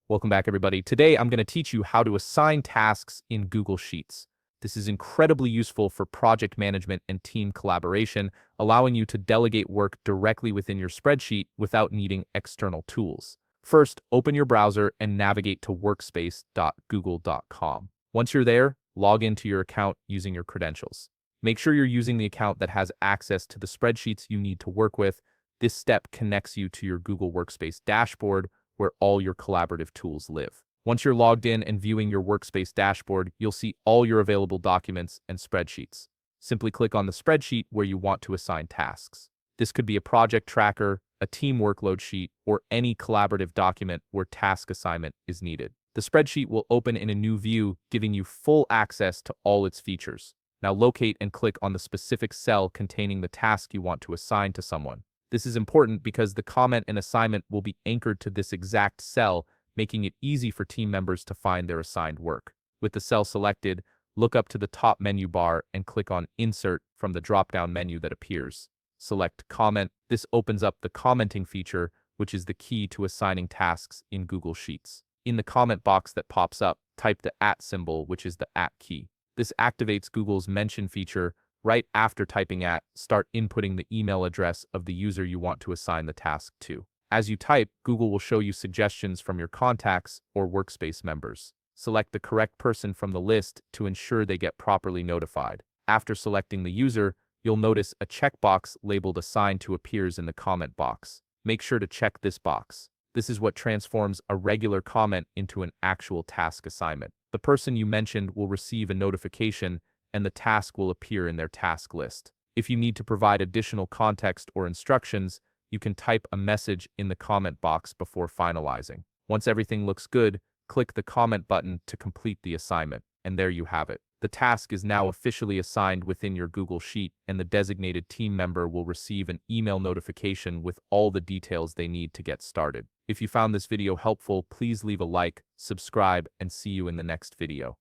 Welcome back, everybody. Today, I'm going to teach you how to assign tasks in Google Sheets. This is incredibly useful for project management and team collaboration, allowing you to delegate work directly within your spreadsheet without needing external tools. First, open your browser and navigate to workspace.google.com. Once you're there, log into your account using your credentials. Make sure you're using the account that has access to the spreadsheets you need to work with. This step connects you to your Google Workspace dashboard, where all your collaborative tools live. Once you're logged in and viewing your workspace dashboard, you'll see all your available documents and spreadsheets. Simply click on the spreadsheet where you want to assign tasks. This could be a project tracker, a team workload sheet, or any collaborative document where task assignment is needed. The spreadsheet will open in a new view, giving you full access to all its features. Now locate and click on the specific cell containing the task you want to assign to someone. This is important because the comment and assignment will be anchored to this exact cell, making it easy for team members to find their assigned work. With the cell selected, look up to the top menu bar and click on Insert from the drop-down menu that appears. Select Comment. This opens up the commenting feature, which is the key to assigning tasks in Google Sheets. In the comment box that pops up, type the @ symbol, which is the @ key. This activates Google's mention feature. Right after typing start inputting the email address of the user you want to assign the task to. As you type, Google will show you suggestions from your contacts or workspace members. Select the correct person from the list to ensure they get properly notified. After selecting the user, you'll notice a checkbox labeled Assign to appears in the comment box. Make sure to check this box. This is what transforms a regular comment into an actual task assignment. The person you mentioned will receive a notification and the task will appear in their task list. If you need to provide additional context or instructions, you can type a message in the comment box before finalizing. Once everything looks good, click the comment button to complete the assignment, and there you have it. The task is now officially assigned within your Google Sheet, and the designated team member will receive an email notification with all the details they need to get started. If you found this video helpful, please leave a like, subscribe, and see you in the next video.